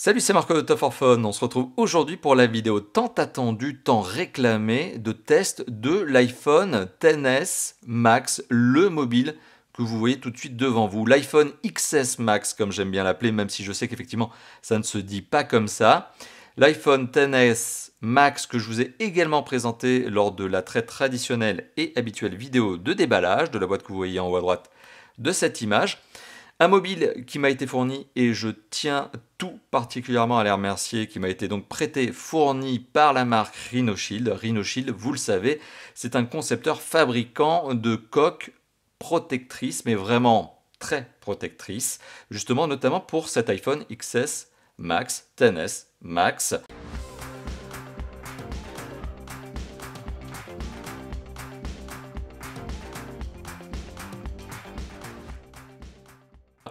Salut, c'est Marco de Top for Phone. On se retrouve aujourd'hui pour la vidéo tant attendue, tant réclamée de test de l'iPhone XS Max, le mobile que vous voyez tout de suite devant vous. L'iPhone XS Max, comme j'aime bien l'appeler, même si je sais qu'effectivement ça ne se dit pas comme ça. L'iPhone XS Max que je vous ai également présenté lors de la très traditionnelle et habituelle vidéo de déballage de la boîte que vous voyez en haut à droite de cette image. Un mobile qui m'a été fourni et je tiens tout particulièrement à les remercier, qui m'a été donc prêté, fourni par la marque Rhinoshield. Rhinoshield, vous le savez, c'est un concepteur fabricant de coques protectrices, mais vraiment très protectrices, justement notamment pour cet iPhone XS Max, XS Max.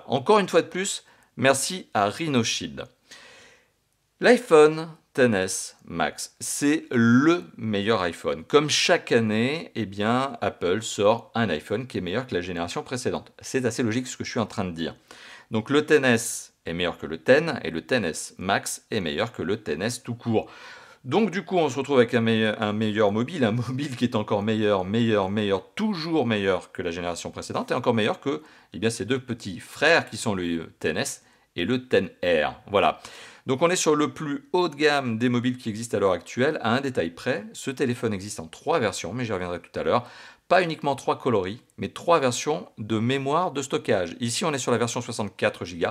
Encore une fois de plus, merci à Rhinoshield. L'iPhone XS Max, c'est le meilleur iPhone. Comme chaque année, eh bien, Apple sort un iPhone qui est meilleur que la génération précédente. C'est assez logique ce que je suis en train de dire. Donc le XS est meilleur que le X et le XS Max est meilleur que le XS tout court. Donc du coup, on se retrouve avec un meilleur mobile, un mobile qui est encore meilleur, toujours meilleur que la génération précédente, et encore meilleur que ces deux petits frères qui sont le XS et le XR. Voilà. Donc on est sur le plus haut de gamme des mobiles qui existent à l'heure actuelle, à un détail près. Ce téléphone existe en 3 versions, mais j'y reviendrai tout à l'heure. Pas uniquement 3 coloris, mais 3 versions de mémoire de stockage. Ici, on est sur la version 64 Go.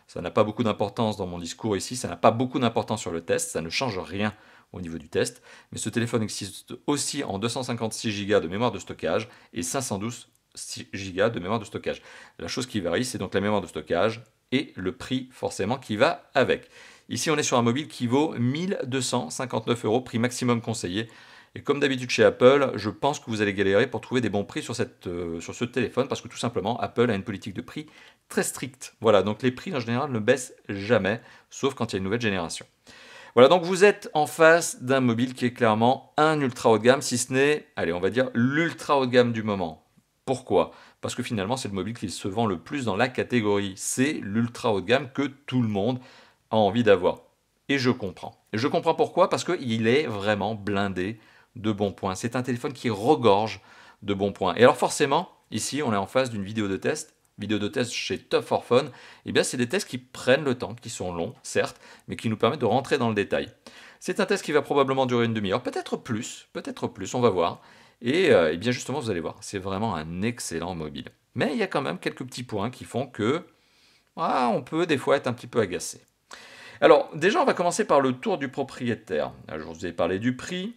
Ça n'a pas beaucoup d'importance dans mon discours ici, ça n'a pas beaucoup d'importance sur le test, ça ne change rien au niveau du test, mais ce téléphone existe aussi en 256 Go de mémoire de stockage et 512 Go de mémoire de stockage. La chose qui varie, c'est donc la mémoire de stockage et le prix forcément qui va avec. Ici, on est sur un mobile qui vaut 1259 €, prix maximum conseillé. Et comme d'habitude chez Apple, je pense que vous allez galérer pour trouver des bons prix sur ce téléphone, parce que tout simplement, Apple a une politique de prix très stricte. Voilà, donc les prix en général ne baissent jamais, sauf quand il y a une nouvelle génération. Voilà, donc vous êtes en face d'un mobile qui est clairement un ultra haut de gamme, si ce n'est, allez, on va dire l'ultra haut de gamme du moment. Pourquoi? Parce que finalement, c'est le mobile qui se vend le plus dans la catégorie. C'est l'ultra haut de gamme que tout le monde a envie d'avoir. Et je comprends. Et je comprends pourquoi, parce qu'il est vraiment blindé de bons points. C'est un téléphone qui regorge de bons points. Et alors forcément, ici, on est en face d'une vidéo de test chez Top for Phone. Eh bien, c'est des tests qui prennent le temps, qui sont longs, certes, mais qui nous permettent de rentrer dans le détail. C'est un test qui va probablement durer une demi-heure, peut-être plus, on va voir. Et bien justement, vous allez voir, c'est vraiment un excellent mobile. Mais il y a quand même quelques petits points qui font que on peut des fois être un petit peu agacé. Alors, déjà, on va commencer par le tour du propriétaire. Alors, je vous ai parlé du prix.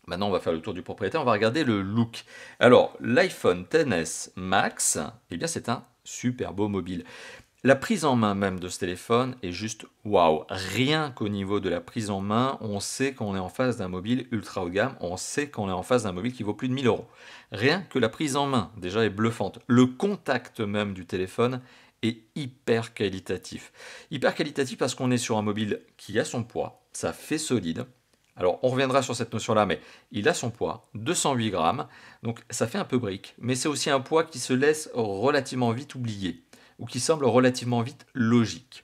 Maintenant, on va faire le tour du propriétaire, on va regarder le look. Alors, l'iPhone XS Max, eh bien, c'est un super beau mobile. La prise en main même de ce téléphone est juste waouh. Rien qu'au niveau de la prise en main, on sait qu'on est en face d'un mobile ultra haut de gamme, on sait qu'on est en face d'un mobile qui vaut plus de 1000 €. Rien que la prise en main, déjà, est bluffante. Le contact même du téléphone est hyper qualitatif. Hyper qualitatif parce qu'on est sur un mobile qui a son poids, ça fait solide. Alors, on reviendra sur cette notion-là, mais il a son poids, 208 grammes, donc ça fait un peu brique, mais c'est aussi un poids qui se laisse relativement vite oublier, ou qui semble relativement vite logique.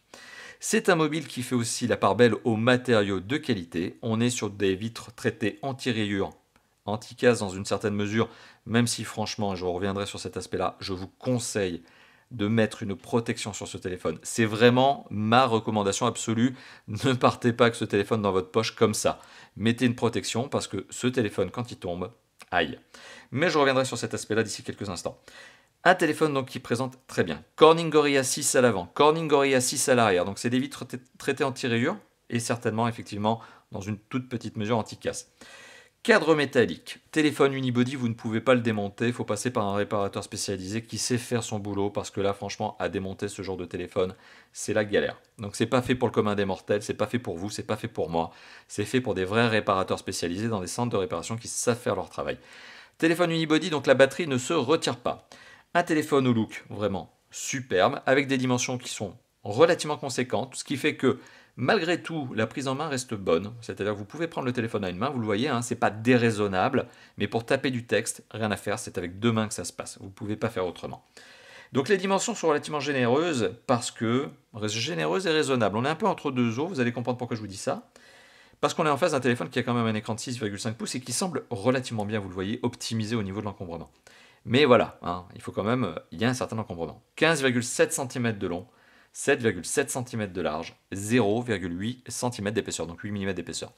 C'est un mobile qui fait aussi la part belle aux matériaux de qualité. On est sur des vitres traitées anti-rayures, anti-casse dans une certaine mesure, même si franchement, je reviendrai sur cet aspect-là, je vous conseille de mettre une protection sur ce téléphone. C'est vraiment ma recommandation absolue. Ne partez pas avec ce téléphone dans votre poche comme ça. Mettez une protection parce que ce téléphone, quand il tombe, aïe. Mais je reviendrai sur cet aspect-là d'ici quelques instants. Un téléphone donc qui présente très bien. Corning Gorilla 6 à l'avant, Corning Gorilla 6 à l'arrière. Donc c'est des vitres traitées anti-rayures et certainement effectivement dans une toute petite mesure anti-casse. Cadre métallique, téléphone unibody, vous ne pouvez pas le démonter, il faut passer par un réparateur spécialisé qui sait faire son boulot parce que là franchement à démonter ce genre de téléphone c'est la galère. Donc c'est pas fait pour le commun des mortels, c'est pas fait pour vous, c'est pas fait pour moi, c'est fait pour des vrais réparateurs spécialisés dans des centres de réparation qui savent faire leur travail. Téléphone unibody, donc la batterie ne se retire pas. Un téléphone au look vraiment superbe avec des dimensions qui sont relativement conséquentes, ce qui fait que malgré tout, la prise en main reste bonne, c'est-à-dire que vous pouvez prendre le téléphone à une main, vous le voyez, c'est pas déraisonnable, mais pour taper du texte, rien à faire, c'est avec deux mains que ça se passe, vous ne pouvez pas faire autrement. Donc les dimensions sont relativement généreuses parce que généreuses et raisonnables. On est un peu entre deux eaux, vous allez comprendre pourquoi je vous dis ça. Parce qu'on est en face d'un téléphone qui a quand même un écran de 6,5 pouces et qui semble relativement bien, vous le voyez, optimisé au niveau de l'encombrement. Mais voilà, hein, il faut quand même, il y a un certain encombrement. 15,7 cm de long, 7,7 cm de large, 0,8 cm d'épaisseur, donc 8 mm d'épaisseur.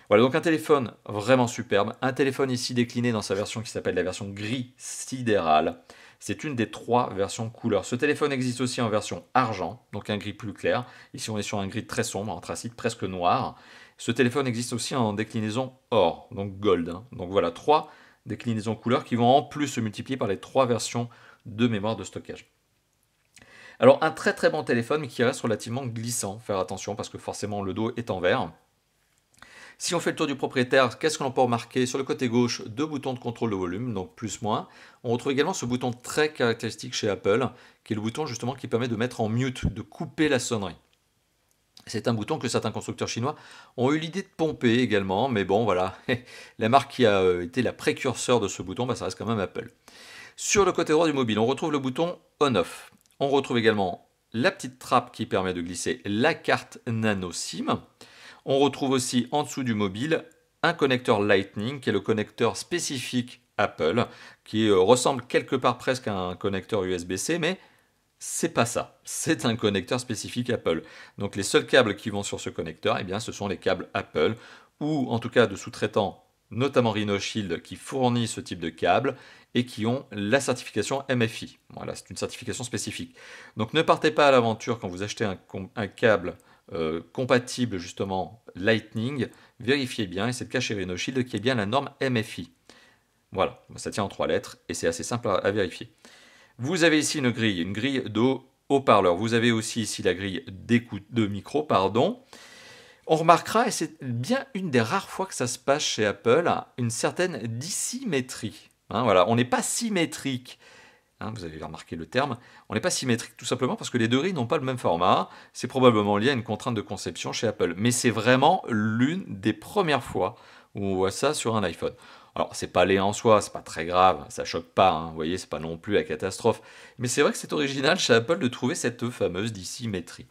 Voilà, donc un téléphone vraiment superbe. Un téléphone ici décliné dans sa version qui s'appelle la version gris sidéral. C'est une des 3 versions couleurs. Ce téléphone existe aussi en version argent, donc un gris plus clair. Ici, on est sur un gris très sombre, anthracite, presque noir. Ce téléphone existe aussi en déclinaison or, donc gold. Hein. Donc voilà, 3 déclinaisons couleurs qui vont en plus se multiplier par les 3 versions de mémoire de stockage. Alors un très très bon téléphone mais qui reste relativement glissant. Faire attention parce que forcément le dos est en verre. Si on fait le tour du propriétaire, qu'est-ce que l'on peut remarquer? Sur le côté gauche, 2 boutons de contrôle de volume, donc plus-moins. On retrouve également ce bouton très caractéristique chez Apple, qui est le bouton justement qui permet de mettre en mute, de couper la sonnerie. C'est un bouton que certains constructeurs chinois ont eu l'idée de pomper également, mais bon voilà, la marque qui a été la précurseur de ce bouton, ça reste quand même Apple. Sur le côté droit du mobile, on retrouve le bouton On-Off. On retrouve également la petite trappe qui permet de glisser la carte nano SIM. On retrouve aussi en dessous du mobile un connecteur Lightning qui est le connecteur spécifique Apple, qui ressemble quelque part presque à un connecteur USB-C, mais c'est pas ça. C'est un connecteur spécifique Apple. Donc les seuls câbles qui vont sur ce connecteur, eh bien, ce sont les câbles Apple, ou en tout cas de sous-traitants, notamment RhinoShield, qui fournit ce type de câble et qui ont la certification MFI. Voilà, c'est une certification spécifique. Donc ne partez pas à l'aventure quand vous achetez un câble compatible justement Lightning, vérifiez bien, et c'est le cas chez RhinoShield qui est bien la norme MFI. Voilà, ça tient en 3 lettres et c'est assez simple à vérifier. Vous avez ici une grille de haut-parleur. Vous avez aussi ici la grille d'écoute de micro, pardon. On remarquera, et c'est bien une des rares fois que ça se passe chez Apple, une certaine dissymétrie. Hein, voilà, on n'est pas symétrique. Hein, vous avez remarqué le terme, on n'est pas symétrique tout simplement parce que les deux grilles n'ont pas le même format. C'est probablement lié à une contrainte de conception chez Apple. Mais c'est vraiment l'une des premières fois où on voit ça sur un iPhone. Alors, c'est pas laid en soi, c'est pas très grave, ça choque pas, hein, vous voyez, c'est pas non plus la catastrophe. Mais c'est vrai que c'est original chez Apple de trouver cette fameuse dissymétrie.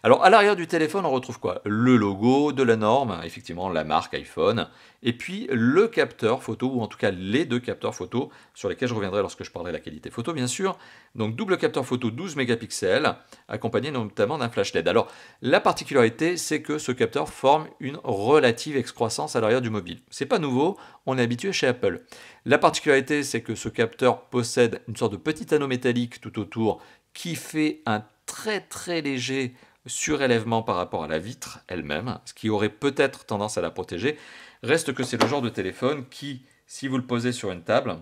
Alors à l'arrière du téléphone, on retrouve quoi? Le logo de la norme, effectivement la marque iPhone, et puis le capteur photo, ou en tout cas les 2 capteurs photo, sur lesquels je reviendrai lorsque je parlerai de la qualité photo bien sûr. Donc double capteur photo 12 mégapixels, accompagné notamment d'un flash LED. Alors la particularité, c'est que ce capteur forme une relative excroissance à l'arrière du mobile. C'est pas nouveau, on est habitué chez Apple. La particularité, c'est que ce capteur possède une sorte de petit anneau métallique tout autour qui fait un très très léger surélèvement par rapport à la vitre elle-même, ce qui aurait peut-être tendance à la protéger. Reste que c'est le genre de téléphone qui, si vous le posez sur une table,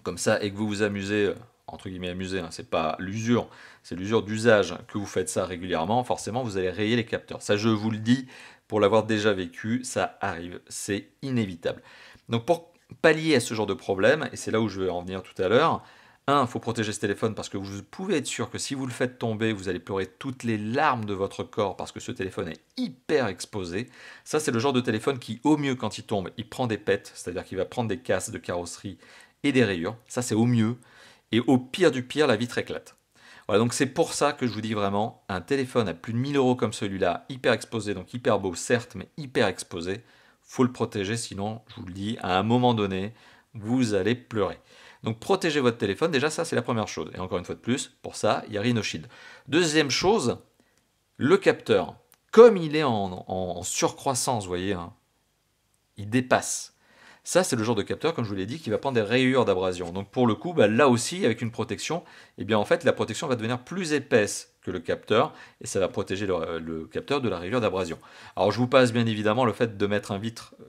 comme ça, et que vous vous amusez, entre guillemets amusez, hein, c'est pas l'usure, c'est l'usure d'usage, que vous faites ça régulièrement, forcément vous allez rayer les capteurs. Ça je vous le dis, pour l'avoir déjà vécu, ça arrive, c'est inévitable. Donc pour pallier à ce genre de problème, et c'est là où je vais en venir tout à l'heure, il faut protéger ce téléphone parce que vous pouvez être sûr que si vous le faites tomber, vous allez pleurer toutes les larmes de votre corps parce que ce téléphone est hyper exposé. Ça, c'est le genre de téléphone qui, au mieux, quand il tombe, il prend des pets, c'est-à-dire qu'il va prendre des casses de carrosserie et des rayures. Ça, c'est au mieux. Et au pire du pire, la vitre éclate. Voilà, donc c'est pour ça que je vous dis vraiment, un téléphone à plus de 1000 € comme celui-là, hyper exposé, donc hyper beau, certes, mais hyper exposé, faut le protéger, sinon, je vous le dis, à un moment donné, vous allez pleurer. Donc protégez votre téléphone, déjà ça c'est la première chose. Et encore une fois de plus, pour ça, il y a RhinoShield. Deuxième chose, le capteur. Comme il est en surcroissance, vous voyez, hein, il dépasse. Ça c'est le genre de capteur, comme je vous l'ai dit, qui va prendre des rayures d'abrasion. Donc pour le coup, là aussi, avec une protection, eh bien en fait la protection va devenir plus épaisse que le capteur, et ça va protéger le capteur de la rayure d'abrasion. Alors je vous passe bien évidemment le fait de mettre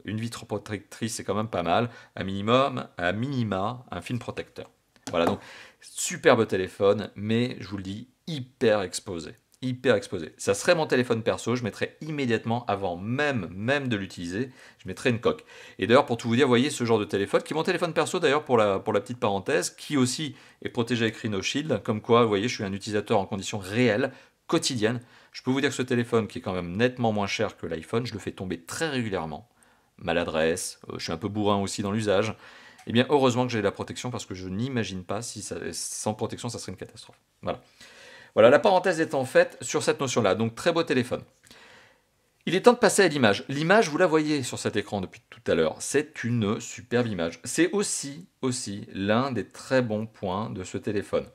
une vitre protectrice, c'est quand même pas mal, à minima, un film protecteur. Voilà, donc superbe téléphone, mais je vous le dis, hyper exposé. Hyper exposé. Ça serait mon téléphone perso, je mettrais immédiatement, avant même de l'utiliser, je mettrais une coque. Et d'ailleurs, pour tout vous dire, vous voyez ce genre de téléphone, qui est mon téléphone perso d'ailleurs, pour la petite parenthèse, qui aussi est protégé avec RhinoShield, comme quoi, vous voyez, je suis un utilisateur en conditions réelles, quotidiennes. Je peux vous dire que ce téléphone, qui est quand même nettement moins cher que l'iPhone, je le fais tomber très régulièrement. Maladresse, je suis un peu bourrin aussi dans l'usage, Eh bien, heureusement que j'ai la protection parce que je n'imagine pas si sans protection, ça serait une catastrophe. Voilà. Voilà, la parenthèse étant faite sur cette notion-là. Donc, très beau téléphone. Il est temps de passer à l'image. L'image, vous la voyez sur cet écran depuis tout à l'heure. C'est une superbe image. C'est aussi l'un des très bons points de ce téléphone.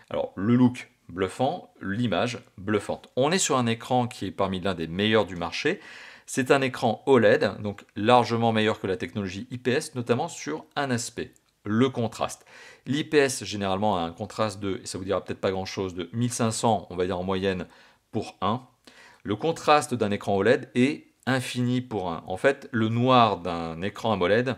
Alors, le look bluffant, l'image bluffante. On est sur un écran qui est parmi l'un des meilleurs du marché. C'est un écran OLED, donc largement meilleur que la technologie IPS, notamment sur un aspect, le contraste. L'IPS, généralement, a un contraste de, et ça vous dira peut-être pas grand-chose, de 1500, on va dire en moyenne, pour 1. Le contraste d'un écran OLED est infini pour 1. En fait, le noir d'un écran AMOLED,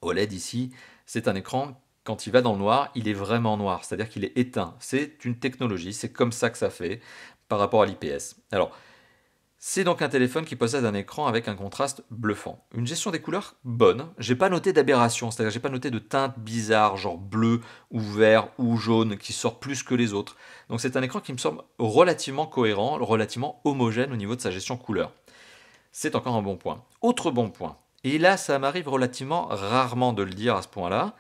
OLED ici, c'est un écran, quand il va dans le noir, il est vraiment noir, c'est-à-dire qu'il est éteint. C'est une technologie, c'est comme ça que ça fait par rapport à l'IPS. Alors, c'est donc un téléphone qui possède un écran avec un contraste bluffant. Une gestion des couleurs bonne. J'ai pas noté d'aberration, c'est-à-dire j'ai pas noté de teintes bizarres, genre bleu ou vert ou jaune, qui sortent plus que les autres. Donc c'est un écran qui me semble relativement cohérent, relativement homogène au niveau de sa gestion couleur. C'est encore un bon point. Autre bon point, et là ça m'arrive relativement rarement de le dire à ce point-là,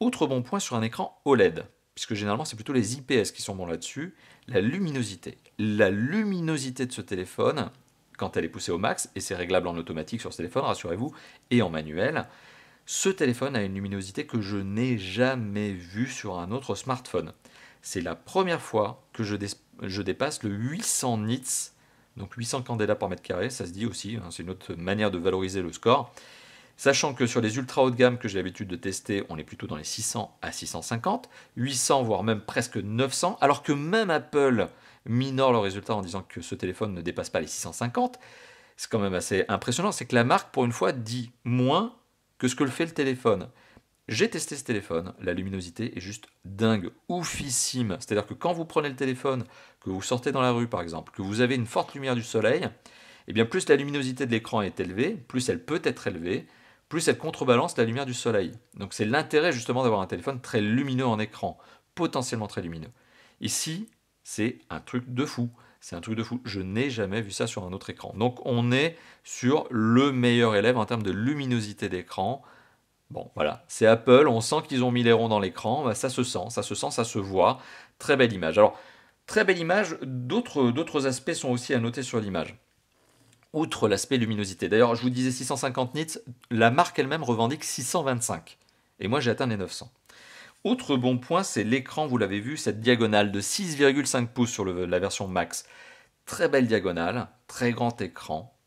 autre bon point sur un écran OLED, puisque généralement c'est plutôt les IPS qui sont bons là-dessus, la luminosité. La luminosité de ce téléphone, quand elle est poussée au max, et c'est réglable en automatique sur ce téléphone, rassurez-vous, et en manuel, ce téléphone a une luminosité que je n'ai jamais vue sur un autre smartphone. C'est la première fois que je dépasse le 800 nits, donc 800 candela par mètre carré, ça se dit aussi, hein, c'est une autre manière de valoriser le score. Sachant que sur les ultra haut de gamme que j'ai l'habitude de tester, on est plutôt dans les 600 à 650, 800 voire même presque 900, alors que même Apple minore le résultat en disant que ce téléphone ne dépasse pas les 650. C'est quand même assez impressionnant, c'est que la marque pour une fois dit moins que ce que le fait le téléphone. J'ai testé ce téléphone, la luminosité est juste dingue, oufissime. C'est-à-dire que quand vous prenez le téléphone, que vous sortez dans la rue par exemple, que vous avez une forte lumière du soleil, et bien plus la luminosité de l'écran est élevée, plus elle peut être élevée, plus elle contrebalance la lumière du soleil. Donc c'est l'intérêt justement d'avoir un téléphone très lumineux en écran, potentiellement très lumineux. Ici, c'est un truc de fou. C'est un truc de fou. Je n'ai jamais vu ça sur un autre écran. Donc on est sur le meilleur élève en termes de luminosité d'écran. Bon, voilà, c'est Apple, on sent qu'ils ont mis les ronds dans l'écran, bah, ça se sent, ça se sent, ça se voit. Très belle image. Alors, très belle image, d'autres aspects sont aussi à noter sur l'image. Outre l'aspect luminosité. D'ailleurs, je vous disais 650 nits, la marque elle-même revendique 625. Et moi, j'ai atteint les 900. Autre bon point, c'est l'écran, vous l'avez vu, cette diagonale de 6,5 pouces sur la version Max. Très belle diagonale, très grand écran.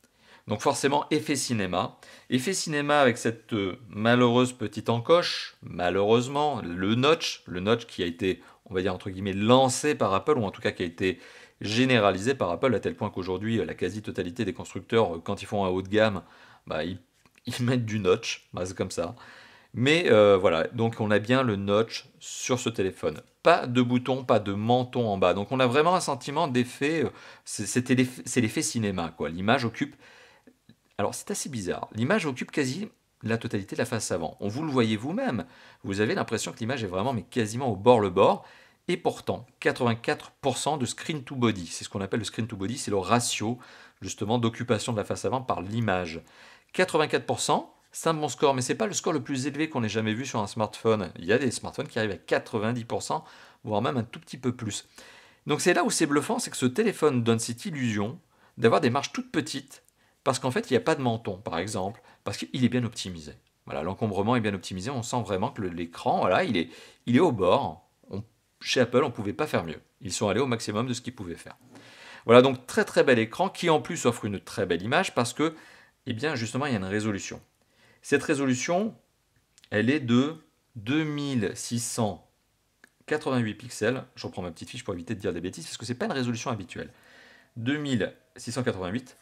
Donc forcément, effet cinéma. Effet cinéma avec cette malheureuse petite encoche, malheureusement, le notch qui a été, on va dire entre guillemets, lancé par Apple, ou en tout cas qui a été généralisé par Apple, à tel point qu'aujourd'hui, la quasi-totalité des constructeurs, quand ils font un haut de gamme, bah, ils mettent du notch, bah, c'est comme ça. Mais voilà, donc on a bien le notch sur ce téléphone. Pas de bouton, pas de menton en bas. Donc on a vraiment un sentiment d'effet, c'est l'effet cinéma, quoi. L'image occupe, alors c'est assez bizarre, l'image occupe quasi la totalité de la face avant. On vous le voyez vous-même, vous avez l'impression que l'image est vraiment mais quasiment au bord le bord. Et pourtant, 84% de screen to body, c'est ce qu'on appelle le screen to body, c'est le ratio justement d'occupation de la face avant par l'image. 84%, c'est un bon score, mais ce n'est pas le score le plus élevé qu'on ait jamais vu sur un smartphone. Il y a des smartphones qui arrivent à 90%, voire même un tout petit peu plus. Donc c'est là où c'est bluffant, c'est que ce téléphone donne cette illusion d'avoir des marges toutes petites, parce qu'en fait il n'y a pas de menton, par exemple, parce qu'il est bien optimisé. Voilà, l'encombrement est bien optimisé, on sent vraiment que l'écran, voilà, il est au bord. Chez Apple, on ne pouvait pas faire mieux. Ils sont allés au maximum de ce qu'ils pouvaient faire. Voilà, donc très très bel écran qui en plus offre une très belle image parce que, eh bien justement, il y a une résolution. Cette résolution, elle est de 2688 pixels. Je reprends ma petite fiche pour éviter de dire des bêtises parce que ce n'est pas une résolution habituelle. 2688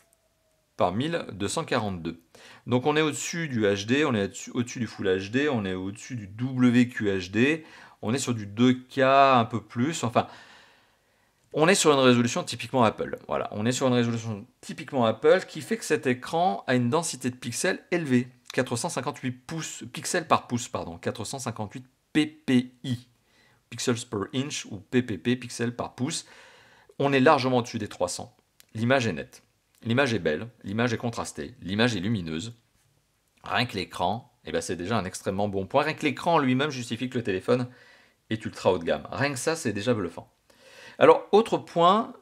par 1242. Donc on est au-dessus du HD, on est au-dessus du Full HD, on est au-dessus du WQHD, on est sur du 2K un peu plus, enfin, on est sur une résolution typiquement Apple. Voilà, on est sur une résolution typiquement Apple qui fait que cet écran a une densité de pixels élevée, 458 pixels par pouce, pardon, 458 ppi, pixels per inch ou ppp, pixels par pouce. On est largement au-dessus des 300. L'image est nette. L'image est belle, l'image est contrastée, l'image est lumineuse. Rien que l'écran et ben c'est déjà un extrêmement bon point. Rien que l'écran en lui-même justifie que le téléphone est ultra haut de gamme. Rien que ça, c'est déjà bluffant. Alors, autre point,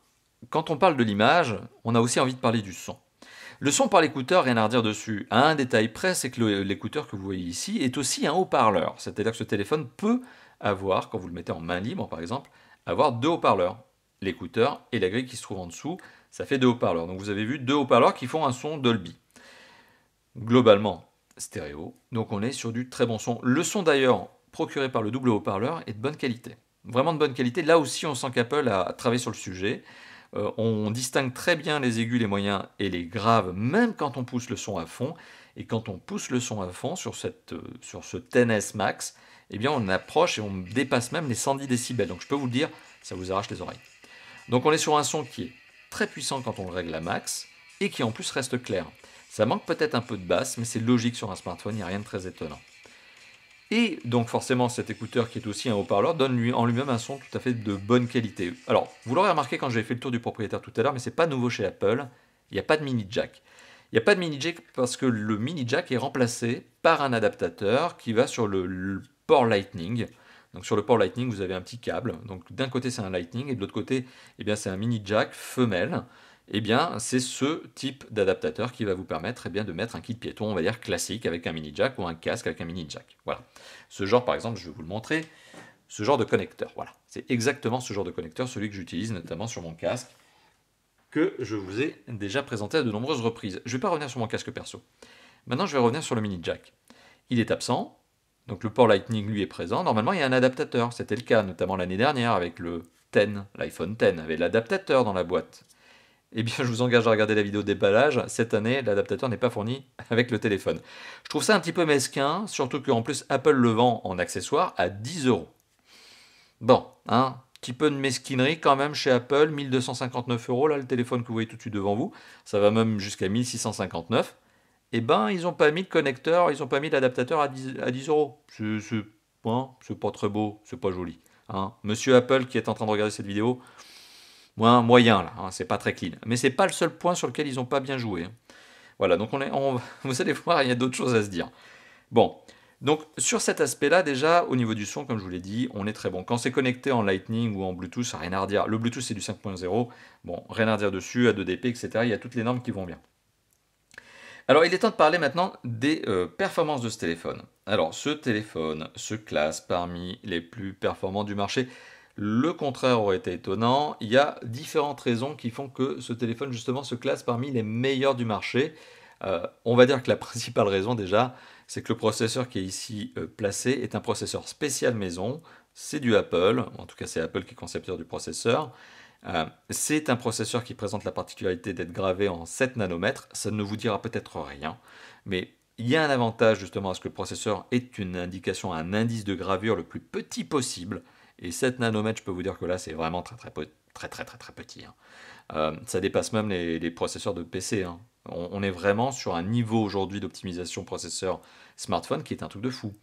quand on parle de l'image, on a aussi envie de parler du son. Le son par l'écouteur, rien à redire dessus. À un détail près, c'est que l'écouteur que vous voyez ici est aussi un haut-parleur. C'est-à-dire que ce téléphone peut avoir, quand vous le mettez en main libre par exemple, avoir deux haut-parleurs. L'écouteur et la grille qui se trouve en dessous, ça fait deux haut-parleurs. Donc vous avez vu deux haut-parleurs qui font un son Dolby. Globalement, stéréo. Donc on est sur du très bon son. Le son d'ailleurs procuré par le double haut-parleur est de bonne qualité. Vraiment de bonne qualité. Là aussi, on sent qu'Apple a travaillé sur le sujet. On distingue très bien les aigus, les moyens et les graves, même quand on pousse le son à fond. Et quand on pousse le son à fond sur ce XS Max, eh bien on approche et on dépasse même les 110 décibels. Donc je peux vous le dire, ça vous arrache les oreilles. Donc on est sur un son qui est très puissant quand on le règle à max et qui en plus reste clair. Ça manque peut-être un peu de basse, mais c'est logique sur un smartphone, il n'y a rien de très étonnant. Et donc forcément cet écouteur qui est aussi un haut-parleur donne en lui-même un son tout à fait de bonne qualité. Alors vous l'aurez remarqué quand j'ai fait le tour du propriétaire tout à l'heure, mais c'est pas nouveau chez Apple, il n'y a pas de mini jack. Il n'y a pas de mini jack parce que le mini jack est remplacé par un adaptateur qui va sur le port Lightning. Donc sur le port Lightning vous avez un petit câble, donc d'un côté c'est un Lightning et de l'autre côté eh bien, c'est un mini jack femelle. Eh bien, c'est ce type d'adaptateur qui va vous permettre eh bien, de mettre un kit piéton, on va dire classique, avec un mini jack ou un casque avec un mini jack. Voilà. Ce genre, par exemple, je vais vous le montrer, ce genre de connecteur. Voilà. C'est exactement ce genre de connecteur, celui que j'utilise notamment sur mon casque, que je vous ai déjà présenté à de nombreuses reprises. Je ne vais pas revenir sur mon casque perso. Maintenant, je vais revenir sur le mini jack. Il est absent, donc le port Lightning, lui, est présent. Normalement, il y a un adaptateur. C'était le cas, notamment l'année dernière avec le 10, l'iPhone 10, avait l'adaptateur dans la boîte. Eh bien, je vous engage à regarder la vidéo de déballage. Cette année, l'adaptateur n'est pas fourni avec le téléphone. Je trouve ça un petit peu mesquin, surtout qu'en plus, Apple le vend en accessoire à 10 €. Bon, un petit peu de mesquinerie quand même chez Apple, 1259 €, là, le téléphone que vous voyez tout de suite devant vous. Ça va même jusqu'à 1659. Eh ben, ils n'ont pas mis le connecteur, ils n'ont pas mis l'adaptateur à 10 €. C'est pas très beau, c'est pas joli. Hein. Monsieur Apple qui est en train de regarder cette vidéo, moyen là, hein, c'est pas très clean. Mais c'est pas le seul point sur lequel ils n'ont pas bien joué. Hein. Voilà, donc vous allez voir, il y a d'autres choses à se dire. Bon, donc sur cet aspect-là, déjà, au niveau du son, comme je vous l'ai dit, on est très bon. Quand c'est connecté en Lightning ou en Bluetooth, ça n'a rien à redire. Le Bluetooth, c'est du 5.0. Bon, rien à redire dessus, A2DP, etc. Il y a toutes les normes qui vont bien. Alors, il est temps de parler maintenant des performances de ce téléphone. Alors, ce téléphone se classe parmi les plus performants du marché. Le contraire aurait été étonnant. Il y a différentes raisons qui font que ce téléphone, justement, se classe parmi les meilleurs du marché. On va dire que la principale raison, déjà, c'est que le processeur qui est ici placé est un processeur spécial maison. C'est du Apple, en tout cas, c'est Apple qui est concepteur du processeur. C'est un processeur qui présente la particularité d'être gravé en 7 nanomètres. Ça ne vous dira peut-être rien, mais il y a un avantage justement à ce que le processeur ait une indication, un indice de gravure le plus petit possible. Et 7 nanomètres, je peux vous dire que là, c'est vraiment très petit. Hein. Ça dépasse même les processeurs de PC. Hein. On est vraiment sur un niveau aujourd'hui d'optimisation processeur smartphone qui est un truc de fou.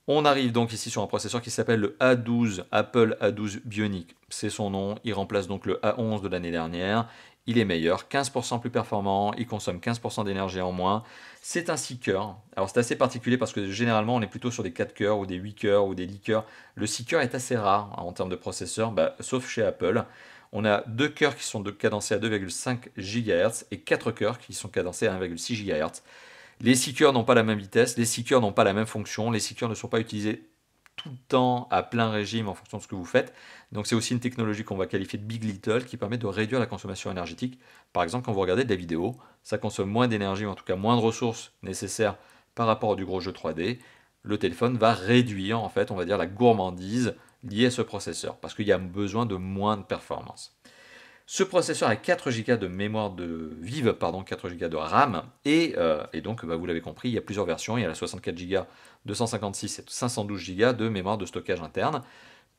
On arrive donc ici sur un processeur qui s'appelle le A12, Apple A12 Bionic. C'est son nom, il remplace donc le A11 de l'année dernière. Il est meilleur, 15% plus performant, il consomme 15% d'énergie en moins. C'est un 6 cœurs. Alors c'est assez particulier parce que généralement on est plutôt sur des 4 cœurs ou des 8 cœurs ou des 10 cœurs. Le 6 cœurs est assez rare en termes de processeur, sauf chez Apple. On a 2 cœurs qui sont cadencés à 2,5 GHz et 4 cœurs qui sont cadencés à 1,6 GHz. Les 6 cœurs n'ont pas la même vitesse, les 6 cœurs n'ont pas la même fonction, les 6 cœurs ne sont pas utilisés tout le temps à plein régime en fonction de ce que vous faites. Donc c'est aussi une technologie qu'on va qualifier de Big Little qui permet de réduire la consommation énergétique. Par exemple, quand vous regardez des vidéos, ça consomme moins d'énergie, ou en tout cas moins de ressources nécessaires par rapport à du gros jeu 3D. Le téléphone va réduire, en fait, on va dire, la gourmandise liée à ce processeur, parce qu'il y a besoin de moins de performance. Ce processeur a 4 Go de mémoire vive, 4 Go de RAM, et donc vous l'avez compris, il y a plusieurs versions, il y a la 64 Go, 256 et 512 Go de mémoire de stockage interne.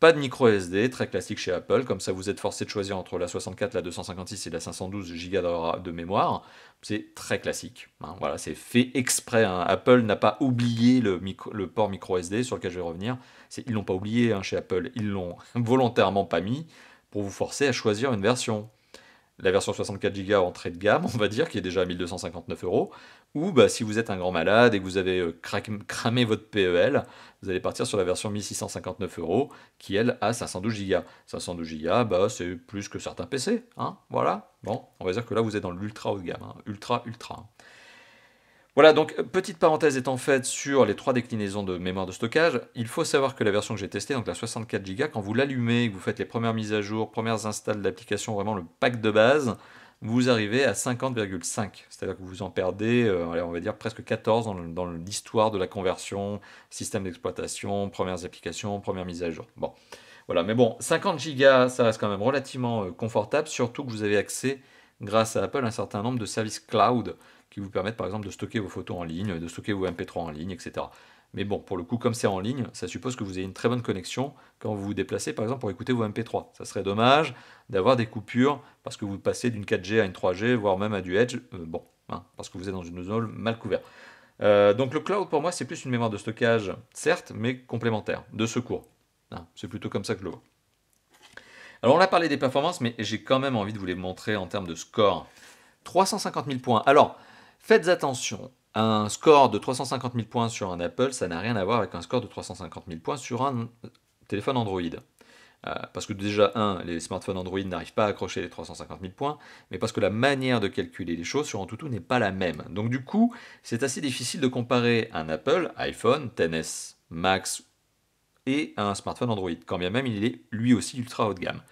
Pas de micro SD, très classique chez Apple, comme ça vous êtes forcé de choisir entre la 64, la 256 et la 512 Go de mémoire. C'est très classique, hein, voilà, c'est fait exprès. Hein. Apple n'a pas oublié le port micro SD sur lequel je vais revenir. Ils l'ont pas oublié hein, chez Apple, ils l'ont volontairement pas mis pour vous forcer à choisir une version. la version 64 Go entrée de gamme, on va dire, qui est déjà à 1259 euros. Ou bah, si vous êtes un grand malade et que vous avez cramé votre PEL, vous allez partir sur la version 1659 euros, qui elle a 512 Go. 512 Go, bah, c'est plus que certains PC. Hein, voilà. Bon, on va dire que là, vous êtes dans l'ultra haut de gamme. Hein, ultra, ultra. Hein. Voilà, donc petite parenthèse étant faite sur les 3 déclinaisons de mémoire de stockage, il faut savoir que la version que j'ai testée, donc la 64 Go, quand vous l'allumez, que vous faites les premières mises à jour, premières installs d'application, vraiment le pack de base, vous arrivez à 50,5. C'est-à-dire que vous en perdez, allez, on va dire presque 14 dans l'histoire de la conversion, système d'exploitation, premières applications, premières mises à jour. Bon, voilà, mais bon, 50 Go, ça reste quand même relativement confortable, surtout que vous avez accès, grâce à Apple, à un certain nombre de services cloud qui vous permettent par exemple de stocker vos photos en ligne, de stocker vos MP3 en ligne, etc. Mais bon, pour le coup, comme c'est en ligne, ça suppose que vous ayez une très bonne connexion quand vous vous déplacez, par exemple, pour écouter vos MP3. Ça serait dommage d'avoir des coupures parce que vous passez d'une 4G à une 3G, voire même à du Edge. Bon, hein, parce que vous êtes dans une zone mal couverte. Donc le cloud, pour moi, c'est plus une mémoire de stockage, certes, mais complémentaire, de secours. Hein, c'est plutôt comme ça que je le vois. Alors on a parlé des performances, mais j'ai quand même envie de vous les montrer en termes de score. 350 000 points. Alors, faites attention, un score de 350 000 points sur un Apple, ça n'a rien à voir avec un score de 350 000 points sur un téléphone Android. Parce que déjà, les smartphones Android n'arrivent pas à accrocher les 350 000 points, mais parce que la manière de calculer les choses sur Antutu n'est pas la même. Donc du coup, c'est assez difficile de comparer un Apple, iPhone, XS Max et un smartphone Android, quand bien même il est lui aussi ultra haut de gamme.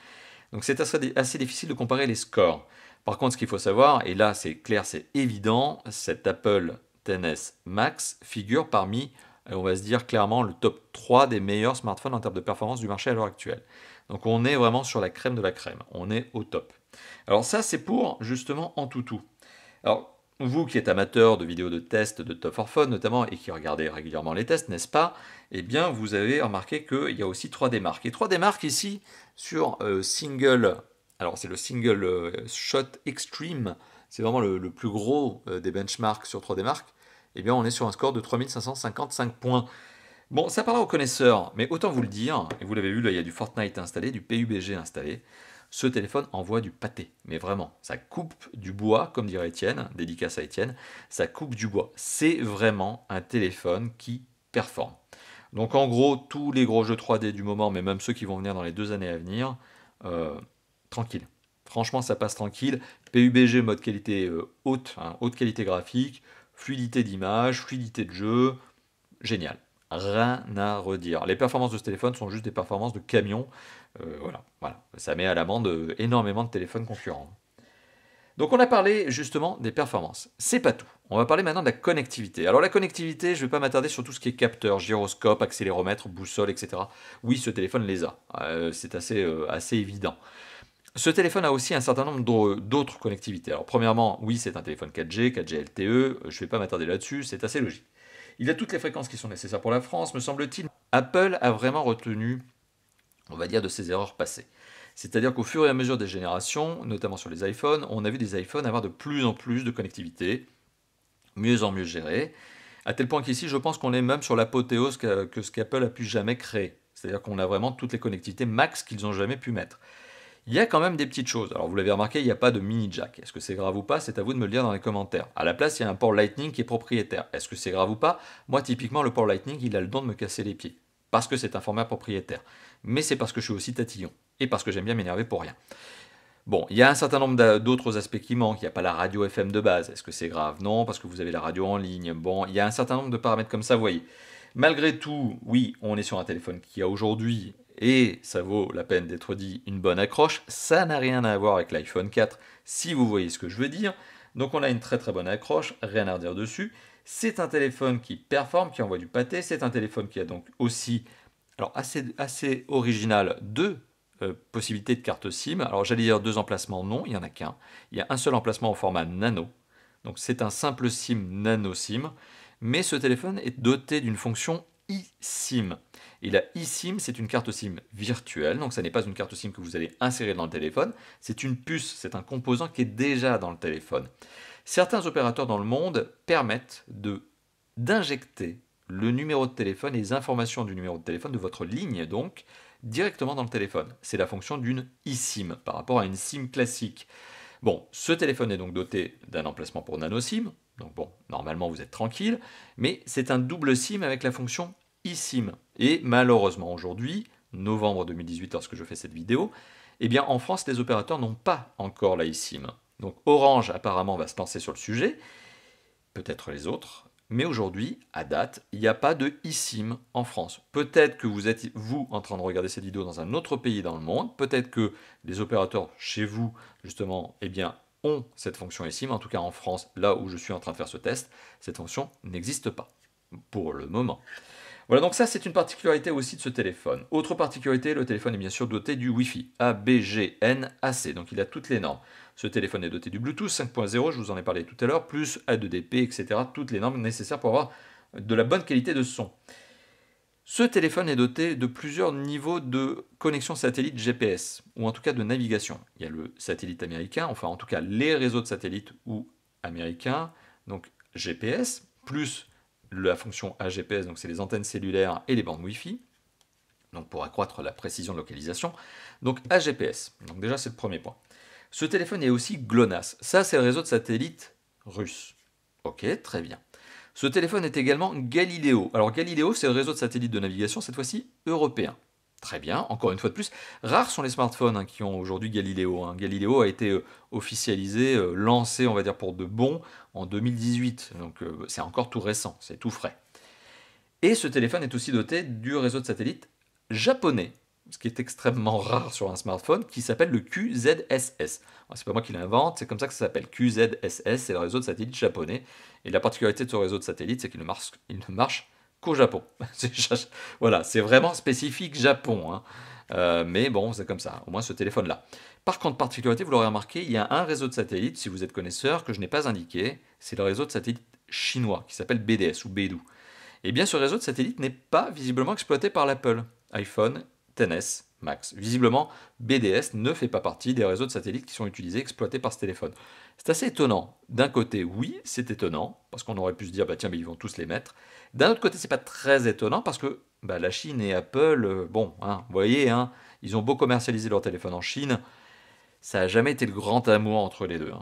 Donc c'est assez difficile de comparer les scores. Par contre, ce qu'il faut savoir, et là c'est clair, c'est évident, cet Apple XS Max figure parmi, on va se dire clairement, le top 3 des meilleurs smartphones en termes de performance du marché à l'heure actuelle. Donc on est vraiment sur la crème de la crème, on est au top. Alors ça c'est pour justement Antutu. Alors vous qui êtes amateur de vidéos de tests de Top 4 Phone notamment et qui regardez régulièrement les tests, n'est-ce pas? Eh bien vous avez remarqué qu'il y a aussi 3D marques. Et 3D marques ici sur Single, alors c'est le Single Shot Extreme, c'est vraiment le plus gros des benchmarks sur 3D Mark, eh bien on est sur un score de 3555 points. Bon, ça parlera aux connaisseurs, mais autant vous le dire, et vous l'avez vu, là il y a du Fortnite installé, du PUBG installé, ce téléphone envoie du pâté, mais vraiment, ça coupe du bois, comme dirait Étienne, dédicace à Étienne, ça coupe du bois. C'est vraiment un téléphone qui performe. Donc en gros, tous les gros jeux 3D du moment, mais même ceux qui vont venir dans les 2 années à venir, euh, tranquille. Franchement, ça passe tranquille. PUBG mode qualité haute, hein, haute qualité graphique, fluidité d'image, fluidité de jeu, génial. Rien à redire. Les performances de ce téléphone sont juste des performances de camion. Voilà. Ça met à l'amende énormément de téléphones concurrents. Donc on a parlé justement des performances. C'est pas tout. On va parler maintenant de la connectivité. Alors la connectivité, je ne vais pas m'attarder sur tout ce qui est capteur, gyroscope, accéléromètre, boussole, etc. Oui, ce téléphone les a. C'est assez évident. Ce téléphone a aussi un certain nombre d'autres connectivités. Alors premièrement, oui, c'est un téléphone 4G, 4G LTE, je ne vais pas m'attarder là-dessus, c'est assez logique. Il a toutes les fréquences qui sont nécessaires pour la France, me semble-t-il. Apple a vraiment retenu, on va dire, de ses erreurs passées. C'est-à-dire qu'au fur et à mesure des générations, notamment sur les iPhones, on a vu des iPhones avoir de plus en plus de connectivité, mieux en mieux gérée, à tel point qu'ici, je pense qu'on est même sur l'apothéose que ce qu'Apple a pu jamais créer. C'est-à-dire qu'on a vraiment toutes les connectivités max qu'ils n'ont jamais pu mettre. Il y a quand même des petites choses. Alors vous l'avez remarqué, il n'y a pas de mini jack. Est-ce que c'est grave ou pas? C'est à vous de me le dire dans les commentaires. À la place, il y a un port Lightning qui est propriétaire. Est-ce que c'est grave ou pas? Moi, typiquement, le port Lightning, il a le don de me casser les pieds. Parce que c'est un format propriétaire. Mais c'est parce que je suis aussi tatillon. Et parce que j'aime bien m'énerver pour rien. Bon, il y a un certain nombre d'autres aspects qui manquent. Il n'y a pas la radio FM de base. Est-ce que c'est grave? Non, parce que vous avez la radio en ligne. Bon, il y a un certain nombre de paramètres comme ça, vous voyez. Malgré tout, oui, on est sur un téléphone qui a aujourd'hui, et ça vaut la peine d'être dit, une bonne accroche. Ça n'a rien à voir avec l'iPhone 4, si vous voyez ce que je veux dire. Donc on a une très très bonne accroche, rien à redire dessus. C'est un téléphone qui performe, qui envoie du pâté. C'est un téléphone qui a donc aussi, alors assez original, deux possibilités de carte SIM. Alors j'allais dire 2 emplacements, non, il n'y en a qu'un. Il y a un seul emplacement au format nano. Donc c'est un simple SIM nano SIM. Mais ce téléphone est doté d'une fonction eSIM. Et la eSIM, c'est une carte SIM virtuelle, donc ça n'est pas une carte SIM que vous allez insérer dans le téléphone, c'est une puce, c'est un composant qui est déjà dans le téléphone. Certains opérateurs dans le monde permettent d'injecter le numéro de téléphone et les informations du numéro de téléphone de votre ligne, donc, directement dans le téléphone. C'est la fonction d'une eSIM par rapport à une SIM classique. Bon, ce téléphone est donc doté d'un emplacement pour nano SIM, donc bon, normalement vous êtes tranquille, mais c'est un double SIM avec la fonction eSIM. Et malheureusement aujourd'hui, novembre 2018 lorsque je fais cette vidéo, eh bien en France les opérateurs n'ont pas encore la eSIM. Donc Orange apparemment va se lancer sur le sujet, peut-être les autres, mais aujourd'hui, à date, il n'y a pas de eSIM en France. Peut-être que vous êtes, vous, en train de regarder cette vidéo dans un autre pays dans le monde, peut-être que les opérateurs chez vous, justement, eh bien, ont cette fonction eSIM. En tout cas, en France, là où je suis en train de faire ce test, cette fonction n'existe pas, pour le moment. Voilà, donc ça c'est une particularité aussi de ce téléphone. Autre particularité, le téléphone est bien sûr doté du Wi-Fi, ABGN-AC, donc il a toutes les normes. Ce téléphone est doté du Bluetooth 5.0, je vous en ai parlé tout à l'heure, plus A2DP, etc. Toutes les normes nécessaires pour avoir de la bonne qualité de son. Ce téléphone est doté de plusieurs niveaux de connexion satellite GPS, ou en tout cas de navigation. Il y a le satellite américain, enfin en tout cas les réseaux de satellites ou américains, donc GPS, plus la fonction AGPS, donc c'est les antennes cellulaires et les bandes Wi-Fi, donc pour accroître la précision de localisation. Donc AGPS, donc déjà c'est le premier point. Ce téléphone est aussi GLONASS, ça c'est le réseau de satellites russe. Ok, très bien. Ce téléphone est également Galileo. Alors Galileo c'est le réseau de satellites de navigation, cette fois-ci européen. Très bien, encore une fois de plus. Rares sont les smartphones qui ont aujourd'hui Galileo. Galileo a été officialisé, lancé, on va dire, pour de bon en 2018. Donc c'est encore tout récent, c'est tout frais. Et ce téléphone est aussi doté du réseau de satellites japonais, ce qui est extrêmement rare sur un smartphone, qui s'appelle le QZSS. C'est pas moi qui l'invente, c'est comme ça que ça s'appelle. QZSS, c'est le réseau de satellites japonais. Et la particularité de ce réseau de satellites, c'est qu'il ne marche qu'au Japon. Voilà, c'est vraiment spécifique Japon. Mais bon, c'est comme ça, au moins ce téléphone-là. Par contre, particularité, vous l'aurez remarqué, il y a un réseau de satellites, si vous êtes connaisseur, que je n'ai pas indiqué, c'est le réseau de satellites chinois, qui s'appelle BDS ou Beidou. Et bien ce réseau de satellites n'est pas visiblement exploité par l'Apple iPhone XS Max. Visiblement, BDS ne fait pas partie des réseaux de satellites qui sont utilisés, exploités par ce téléphone. C'est assez étonnant. D'un côté, oui, c'est étonnant, parce qu'on aurait pu se dire, bah tiens, mais ils vont tous les mettre. D'un autre côté, c'est pas très étonnant, parce que bah, la Chine et Apple, bon, vous voyez, ils ont beau commercialiser leur téléphone en Chine, ça n'a jamais été le grand amour entre les deux.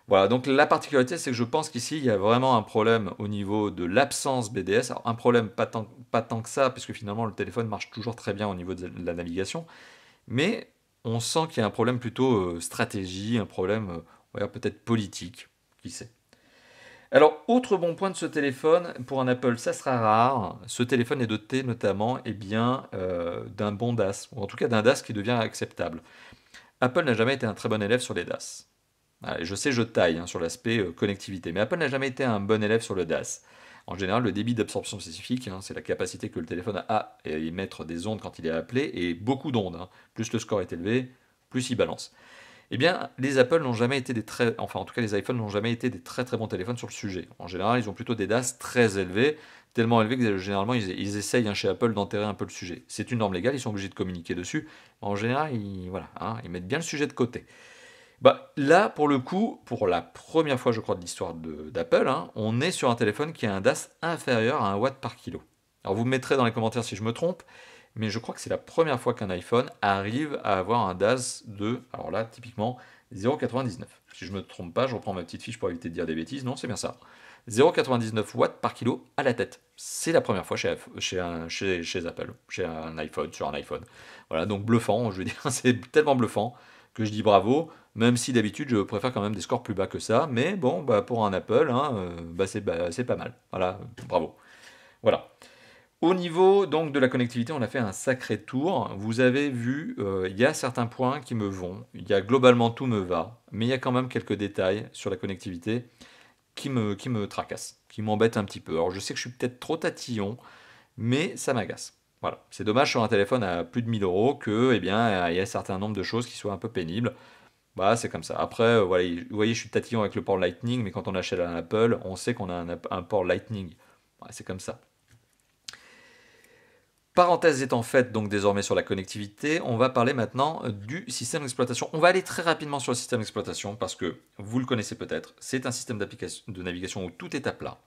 Voilà, donc la particularité, c'est que je pense qu'ici, il y a vraiment un problème au niveau de l'absence BDS. Alors, un problème pas tant que ça, puisque finalement, le téléphone marche toujours très bien au niveau de la navigation. Mais on sent qu'il y a un problème plutôt stratégie, un problème peut-être politique, qui sait. Alors, autre bon point de ce téléphone, pour un Apple, ça sera rare. Ce téléphone est doté notamment d'un bon DAS, ou en tout cas d'un DAS qui devient acceptable. Apple n'a jamais été un très bon élève sur les DAS. Je sais, je taille sur l'aspect connectivité, mais Apple n'a jamais été un bon élève sur le DAS. En général, le débit d'absorption spécifique, c'est la capacité que le téléphone a à émettre des ondes quand il est appelé, et beaucoup d'ondes. Plus le score est élevé, plus il balance. Eh bien, les Apple n'ont jamais été enfin en tout cas les iPhones n'ont jamais été des très très bons téléphones sur le sujet. En général, ils ont plutôt des DAS très élevés, tellement élevés que généralement ils essayent chez Apple d'enterrer un peu le sujet. C'est une norme légale, ils sont obligés de communiquer dessus. En général, ils mettent bien le sujet de côté. Bah, là, pour le coup, pour la première fois, je crois, de l'histoire d'Apple, on est sur un téléphone qui a un DAS inférieur à 1 watt par kilo. Alors, vous me mettrez dans les commentaires si je me trompe, mais je crois que c'est la première fois qu'un iPhone arrive à avoir un DAS de, alors là, typiquement, 0,99. Si je ne me trompe pas, je reprends ma petite fiche pour éviter de dire des bêtises. Non, c'est bien ça. 0,99 watts par kilo à la tête. C'est la première fois chez Apple, chez un iPhone, sur un iPhone. Voilà, donc bluffant, je veux dire, c'est tellement bluffant que je dis bravo, même si d'habitude je préfère quand même des scores plus bas que ça, mais bon, pour un Apple, c'est pas mal. Voilà, bravo. Voilà. Au niveau donc de la connectivité, on a fait un sacré tour. Vous avez vu, il y a certains points qui me vont. Il y a globalement tout me va, mais il y a quand même quelques détails sur la connectivité qui me tracassent, qui m'embêtent un petit peu. Alors je sais que je suis peut-être trop tatillon, mais ça m'agace. Voilà, c'est dommage sur un téléphone à plus de 1000 euros que, il y a un certain nombre de choses qui soient un peu pénibles. Bah, c'est comme ça. Après, voilà, vous voyez, je suis tatillon avec le port Lightning, mais quand on achète un Apple, on sait qu'on a un port Lightning. Ouais, c'est comme ça. Parenthèse étant faite donc désormais sur la connectivité, on va parler maintenant du système d'exploitation. On va aller très rapidement sur le système d'exploitation parce que vous le connaissez peut-être, c'est un système de navigation où tout est à plat.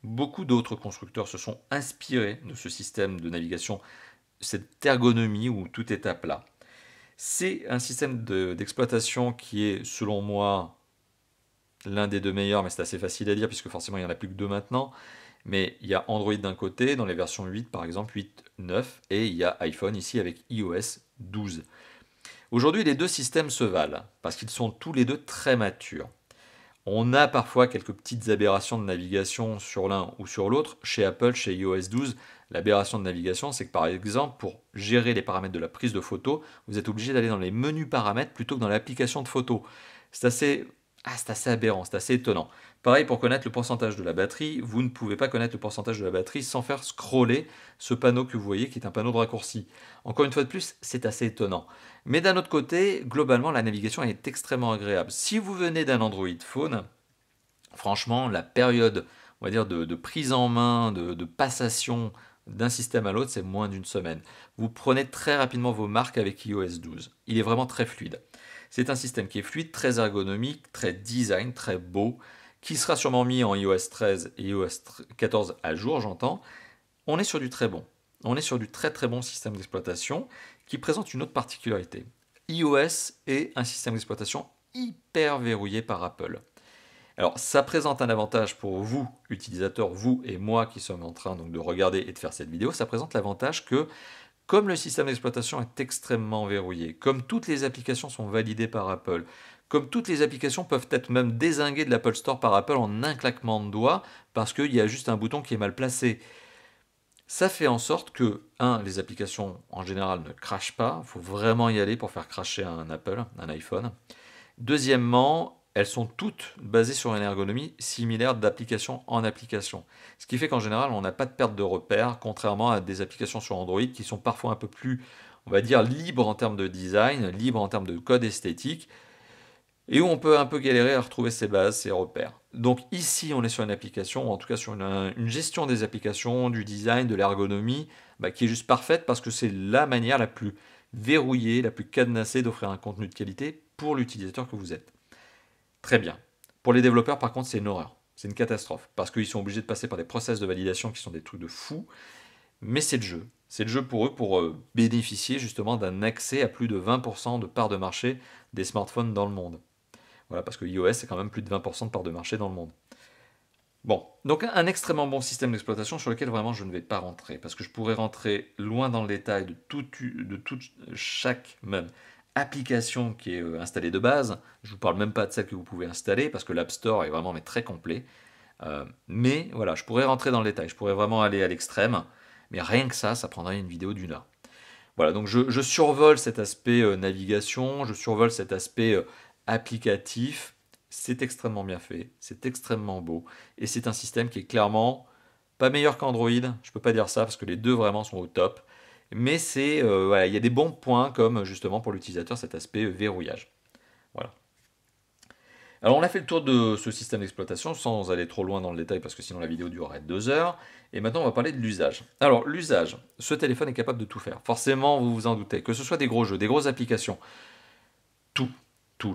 Beaucoup d'autres constructeurs se sont inspirés de ce système de navigation, cette ergonomie où tout est à plat. C'est un système d'exploitation qui est, selon moi, l'un des deux meilleurs, mais c'est assez facile à dire puisque forcément il n'y en a plus que deux maintenant. Mais il y a Android d'un côté, dans les versions 8 par exemple, 8, 9, et il y a iPhone ici avec iOS 12. Aujourd'hui, les deux systèmes se valent parce qu'ils sont tous les deux très matures. On a parfois quelques petites aberrations de navigation sur l'un ou sur l'autre. Chez Apple, chez iOS 12, l'aberration de navigation, c'est que par exemple, pour gérer les paramètres de la prise de photo, vous êtes obligé d'aller dans les menus paramètres plutôt que dans l'application de photo. C'est assez aberrant, c'est assez étonnant. Pareil, pour connaître le pourcentage de la batterie, vous ne pouvez pas connaître le pourcentage de la batterie sans faire scroller ce panneau que vous voyez qui est un panneau de raccourci. Encore une fois de plus, c'est assez étonnant. Mais d'un autre côté, globalement, la navigation est extrêmement agréable. Si vous venez d'un Android Phone, franchement, la période, on va dire, de prise en main, de passation d'un système à l'autre, c'est moins d'une semaine. Vous prenez très rapidement vos marques avec iOS 12. Il est vraiment très fluide. C'est un système qui est fluide, très ergonomique, très design, très beau, qui sera sûrement mis en iOS 13 et iOS 14 à jour, j'entends. On est sur du très bon. On est sur du très très bon système d'exploitation qui présente une autre particularité. iOS est un système d'exploitation hyper verrouillé par Apple. Alors ça présente un avantage pour vous, utilisateurs, vous et moi qui sommes en train donc de regarder et de faire cette vidéo, ça présente l'avantage que comme le système d'exploitation est extrêmement verrouillé, comme toutes les applications sont validées par Apple, comme toutes les applications peuvent être même dézinguées de l'Apple Store par Apple en un claquement de doigts parce qu'il y a juste un bouton qui est mal placé. Ça fait en sorte que, les applications en général ne crachent pas, il faut vraiment y aller pour faire cracher un Apple, un iPhone. Deuxièmement, elles sont toutes basées sur une ergonomie similaire d'application en application. Ce qui fait qu'en général, on n'a pas de perte de repères, contrairement à des applications sur Android qui sont parfois un peu plus, on va dire, libres en termes de design, libres en termes de code esthétique, et où on peut un peu galérer à retrouver ses bases, ses repères. Donc ici, on est sur une application, ou en tout cas sur une gestion des applications, du design, de l'ergonomie, qui est juste parfaite parce que c'est la manière la plus verrouillée, la plus cadenassée d'offrir un contenu de qualité pour l'utilisateur que vous êtes. Très bien. Pour les développeurs, par contre, c'est une horreur. C'est une catastrophe. Parce qu'ils sont obligés de passer par des process de validation qui sont des trucs de fou. Mais c'est le jeu. C'est le jeu pour eux pour bénéficier justement d'un accès à plus de 20% de part de marché des smartphones dans le monde. Voilà, parce que iOS, c'est quand même plus de 20% de part de marché dans le monde. Bon, donc un extrêmement bon système d'exploitation sur lequel vraiment je ne vais pas rentrer, parce que je pourrais rentrer loin dans le détail de chaque même application qui est installée de base. Je ne vous parle même pas de celle que vous pouvez installer, parce que l'App Store est vraiment très complet. Mais voilà, je pourrais rentrer dans le détail, je pourrais vraiment aller à l'extrême, mais rien que ça prendrait une vidéo d'une heure. Voilà, donc je survole cet aspect navigation, je survole cet aspect applicatif. C'est extrêmement bien fait, c'est extrêmement beau, et c'est un système qui est clairement pas meilleur qu'Android, je peux pas dire ça parce que les deux vraiment sont au top, mais voilà, il y a des bons points comme justement pour l'utilisateur cet aspect verrouillage. Voilà. Alors on a fait le tour de ce système d'exploitation sans aller trop loin dans le détail parce que sinon la vidéo durerait 2 heures. Et maintenant on va parler de l'usage. Alors l'usage, ce téléphone est capable de tout faire. Forcément vous vous en doutez, que ce soit des gros jeux, des grosses applications, tout,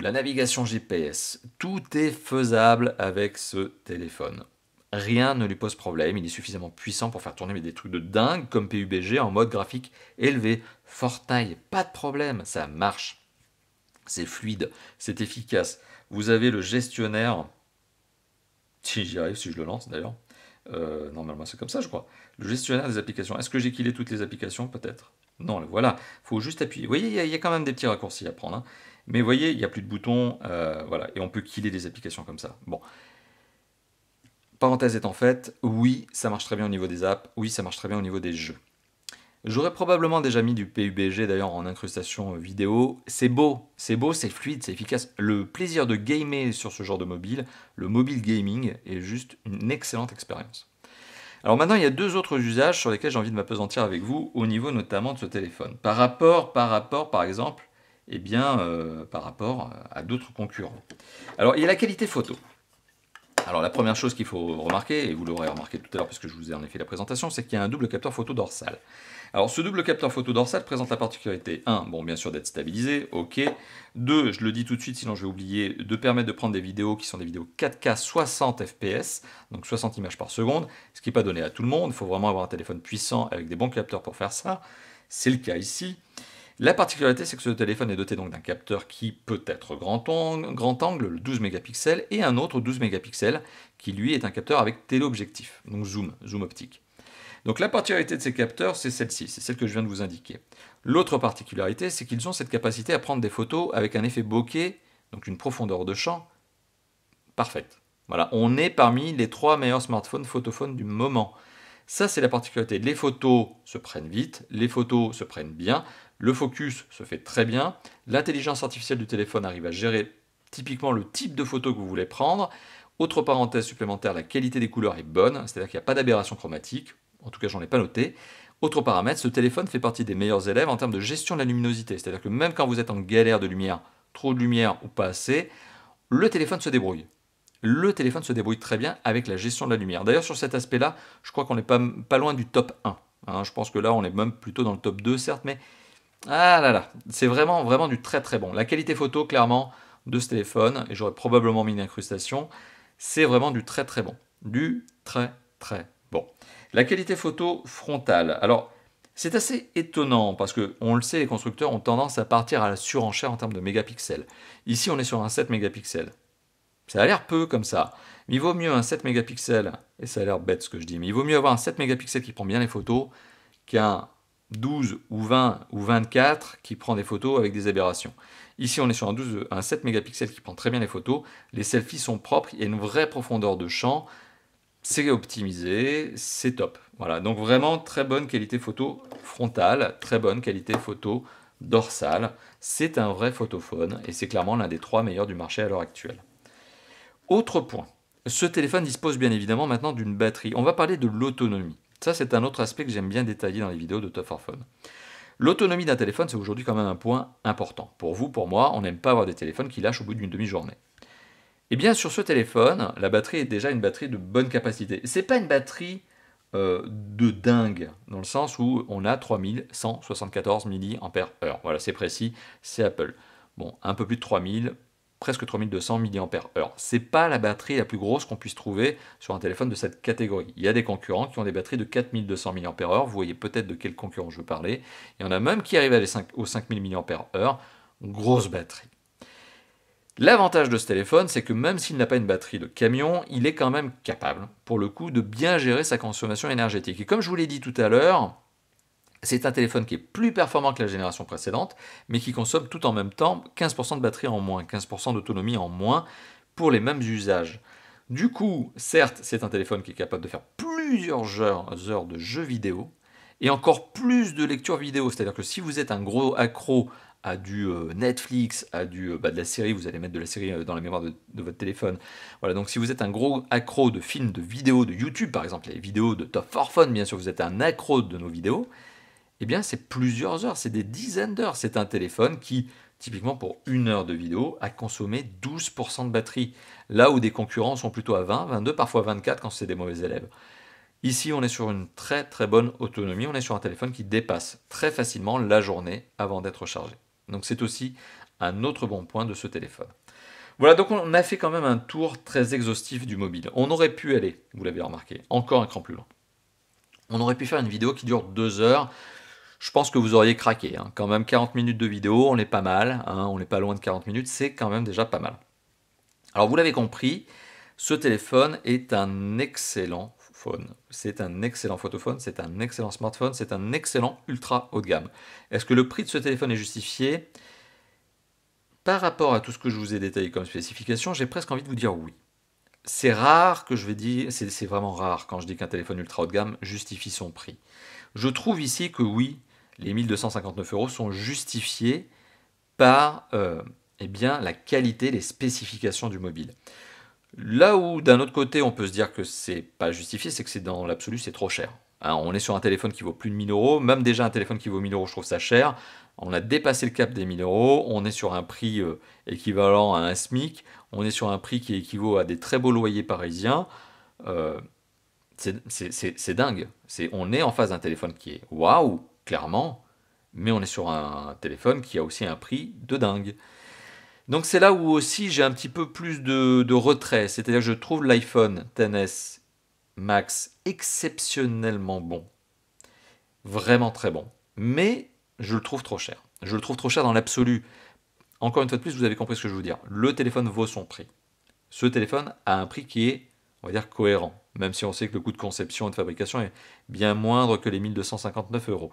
la navigation GPS, tout est faisable avec ce téléphone. Rien ne lui pose problème, il est suffisamment puissant pour faire tourner des trucs de dingue comme PUBG en mode graphique élevé. Fortnite, pas de problème, ça marche. C'est fluide, c'est efficace. Vous avez le gestionnaire, si j'y arrive, si je le lance d'ailleurs. Normalement c'est comme ça je crois. Le gestionnaire des applications. Est-ce que j'ai killé toutes les applications? Peut-être. Non, voilà. Il faut juste appuyer. Vous voyez, il y a quand même des petits raccourcis à prendre. Hein. Mais vous voyez, il n'y a plus de boutons. Voilà. Et on peut killer des applications comme ça. Bon. Parenthèse étant faite, oui, ça marche très bien au niveau des apps. Oui, ça marche très bien au niveau des jeux. J'aurais probablement déjà mis du PUBG d'ailleurs en incrustation vidéo. C'est beau, c'est fluide, c'est efficace. Le plaisir de gamer sur ce genre de mobile, le mobile gaming, est juste une excellente expérience. Alors maintenant, il y a deux autres usages sur lesquels j'ai envie de m'appesantir avec vous, au niveau notamment de ce téléphone. Par rapport, par exemple, par rapport à d'autres concurrents. Alors, il y a la qualité photo. Alors la première chose qu'il faut remarquer, et vous l'aurez remarqué tout à l'heure puisque je vous ai en effet la présentation, c'est qu'il y a un double capteur photo dorsal. Alors ce double capteur photo dorsal présente la particularité 1, bon bien sûr d'être stabilisé, ok. 2, je le dis tout de suite sinon je vais oublier, de permettre de prendre des vidéos qui sont des vidéos 4K 60 fps, donc 60 images par seconde, ce qui n'est pas donné à tout le monde, il faut vraiment avoir un téléphone puissant avec des bons capteurs pour faire ça, c'est le cas ici. La particularité, c'est que ce téléphone est doté donc d'un capteur qui peut être grand angle, le 12 mégapixels, et un autre 12 mégapixels, qui lui est un capteur avec téléobjectif, donc zoom optique. Donc la particularité de ces capteurs, c'est celle-ci, c'est celle que je viens de vous indiquer. L'autre particularité, c'est qu'ils ont cette capacité à prendre des photos avec un effet bokeh, donc une profondeur de champ parfaite. Voilà, on est parmi les 3 meilleurs smartphones photophones du moment. Ça, c'est la particularité. Les photos se prennent vite, les photos se prennent bien, le focus se fait très bien, l'intelligence artificielle du téléphone arrive à gérer typiquement le type de photo que vous voulez prendre. Autre parenthèse supplémentaire, la qualité des couleurs est bonne, c'est-à-dire qu'il n'y a pas d'aberration chromatique, en tout cas j'en ai pas noté. Autre paramètre, ce téléphone fait partie des meilleurs élèves en termes de gestion de la luminosité, c'est-à-dire que même quand vous êtes en galère de lumière, trop de lumière ou pas assez, le téléphone se débrouille. Le téléphone se débrouille très bien avec la gestion de la lumière. D'ailleurs, sur cet aspect-là, je crois qu'on n'est pas loin du top 1. Hein. Je pense que là, on est même plutôt dans le top 2, certes, mais ah là là, c'est vraiment du très très bon. La qualité photo, clairement, de ce téléphone, et j'aurais probablement mis une incrustation, c'est vraiment du très très bon. Du très très bon. La qualité photo frontale. Alors, c'est assez étonnant parce que, on le sait, les constructeurs ont tendance à partir à la surenchère en termes de mégapixels. Ici, on est sur un 7 mégapixels. Ça a l'air peu comme ça, mais il vaut mieux un 7 mégapixels, et ça a l'air bête ce que je dis, mais il vaut mieux avoir un 7 mégapixels qui prend bien les photos qu'un 12 ou 20 ou 24 qui prend des photos avec des aberrations. Ici, on est sur un 7 mégapixels qui prend très bien les photos, les selfies sont propres, il y a une vraie profondeur de champ, c'est optimisé, c'est top. Voilà, donc vraiment très bonne qualité photo frontale, très bonne qualité photo dorsale. C'est un vrai photophone et c'est clairement l'un des 3 meilleurs du marché à l'heure actuelle. Autre point, ce téléphone dispose bien évidemment maintenant d'une batterie. On va parler de l'autonomie. Ça, c'est un autre aspect que j'aime bien détailler dans les vidéos de Top 4 Phone. L'autonomie d'un téléphone, c'est aujourd'hui quand même un point important. Pour vous, pour moi, on n'aime pas avoir des téléphones qui lâchent au bout d'une demi-journée. Eh bien, sur ce téléphone, la batterie est déjà une batterie de bonne capacité. C'est pas une batterie de dingue, dans le sens où on a 3174 mAh. Voilà, c'est précis, c'est Apple. Bon, un peu plus de 3000, presque 3200 mAh. C'est pas la batterie la plus grosse qu'on puisse trouver sur un téléphone de cette catégorie. Il y a des concurrents qui ont des batteries de 4200 mAh. Vous voyez peut-être de quel concurrent je veux parler. Il y en a même qui arrivent aux 5000 mAh. Grosse batterie. L'avantage de ce téléphone, c'est que même s'il n'a pas une batterie de camion, il est quand même capable, pour le coup, de bien gérer sa consommation énergétique. Et comme je vous l'ai dit tout à l'heure, c'est un téléphone qui est plus performant que la génération précédente, mais qui consomme tout en même temps 15% de batterie en moins, 15% d'autonomie en moins pour les mêmes usages. Du coup, certes, c'est un téléphone qui est capable de faire plusieurs heures de jeux vidéo, et encore plus de lecture vidéo. C'est-à-dire que si vous êtes un gros accro à du Netflix, à de la série, vous allez mettre de la série dans la mémoire de votre téléphone. Voilà, donc si vous êtes un gros accro de films, de vidéos, de YouTube, par exemple, les vidéos de Top 4 Phone, bien sûr, vous êtes un accro de nos vidéos, eh bien c'est plusieurs heures, c'est des dizaines d'heures. C'est un téléphone qui, typiquement pour 1 heure de vidéo, a consommé 12% de batterie, là où des concurrents sont plutôt à 20, 22, parfois 24 quand c'est des mauvais élèves. Ici, on est sur une très très bonne autonomie, on est sur un téléphone qui dépasse très facilement la journée avant d'être chargé. Donc c'est aussi un autre bon point de ce téléphone. Voilà, donc on a fait quand même un tour très exhaustif du mobile. On aurait pu aller, vous l'avez remarqué, encore un cran plus loin. On aurait pu faire une vidéo qui dure 2 heures. Je pense que vous auriez craqué. Hein. Quand même 40 minutes de vidéo, on est pas mal. Hein, on n'est pas loin de 40 minutes, c'est quand même déjà pas mal. Alors vous l'avez compris, ce téléphone est un excellent phone. C'est un excellent photophone, c'est un excellent smartphone, c'est un excellent ultra haut de gamme. Est-ce que le prix de ce téléphone est justifié? Par rapport à tout ce que je vous ai détaillé comme spécification, j'ai presque envie de vous dire oui. C'est rare que je vais dire, c'est vraiment rare quand je dis qu'un téléphone ultra haut de gamme justifie son prix. Je trouve ici que oui, les 1259 € sont justifiés par eh bien, la qualité, les spécifications du mobile. Là où d'un autre côté on peut se dire que c'est pas justifié, c'est que c'est dans l'absolu c'est trop cher. Hein, on est sur un téléphone qui vaut plus de 1000 €, même déjà un téléphone qui vaut 1000 €, je trouve ça cher. On a dépassé le cap des 1000 €, on est sur un prix équivalent à un SMIC, on est sur un prix qui équivaut à des très beaux loyers parisiens. C'est dingue. On est en face d'un téléphone qui est waouh, clairement, mais on est sur un téléphone qui a aussi un prix de dingue. Donc c'est là où aussi j'ai un petit peu plus de retrait, c'est-à-dire que je trouve l'iPhone XS Max exceptionnellement bon, vraiment très bon, mais je le trouve trop cher. Je le trouve trop cher dans l'absolu. Encore une fois de plus, vous avez compris ce que je veux dire. Le téléphone vaut son prix. Ce téléphone a un prix qui est, on va dire, cohérent, même si on sait que le coût de conception et de fabrication est bien moindre que les 1259 euros.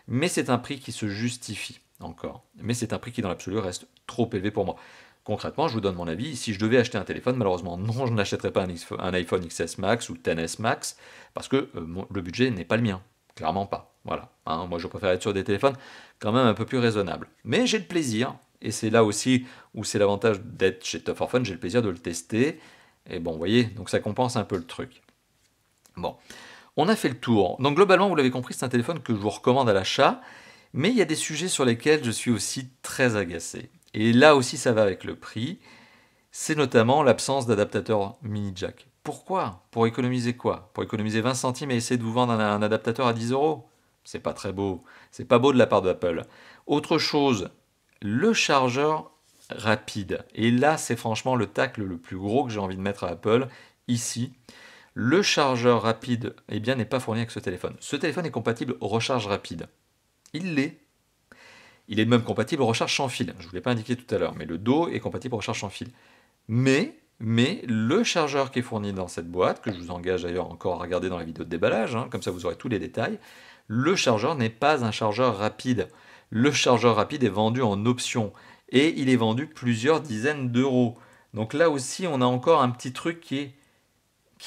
Mais c'est un prix qui se justifie encore. Mais c'est un prix qui, dans l'absolu, reste trop élevé pour moi. Concrètement, je vous donne mon avis. Si je devais acheter un téléphone, malheureusement, non, je n'achèterais pas un iPhone XS Max ou XS Max, parce que le budget n'est pas le mien. Clairement pas. Voilà. Hein, moi, je préfère être sur des téléphones quand même un peu plus raisonnables. Mais j'ai le plaisir, et c'est là aussi où c'est l'avantage d'être chez Top 4 Fun, j'ai le plaisir de le tester. Et bon, vous voyez, donc ça compense un peu le truc. Bon, on a fait le tour. Donc globalement, vous l'avez compris, c'est un téléphone que je vous recommande à l'achat, mais il y a des sujets sur lesquels je suis aussi très agacé. Et là aussi, ça va avec le prix. C'est notamment l'absence d'adaptateur mini jack. Pourquoi? Pour économiser quoi? Pour économiser 20 centimes et essayer de vous vendre un adaptateur à 10 euros? C'est pas très beau. C'est pas beau de la part d'Apple. Autre chose, le chargeur rapide. Et là, c'est franchement le tacle le plus gros que j'ai envie de mettre à Apple ici. Le chargeur rapide, eh bien, n'est pas fourni avec ce téléphone. Ce téléphone est compatible aux recharges rapides. Il l'est. Il est même compatible aux recharges sans fil. Je ne vous l'ai pas indiqué tout à l'heure, mais le dos est compatible aux recharges sans fil. Mais le chargeur qui est fourni dans cette boîte, que je vous engage d'ailleurs encore à regarder dans la vidéo de déballage, hein, comme ça vous aurez tous les détails, le chargeur n'est pas un chargeur rapide. Le chargeur rapide est vendu en option et il est vendu plusieurs dizaines d'euros. Donc là aussi, on a encore un petit truc qui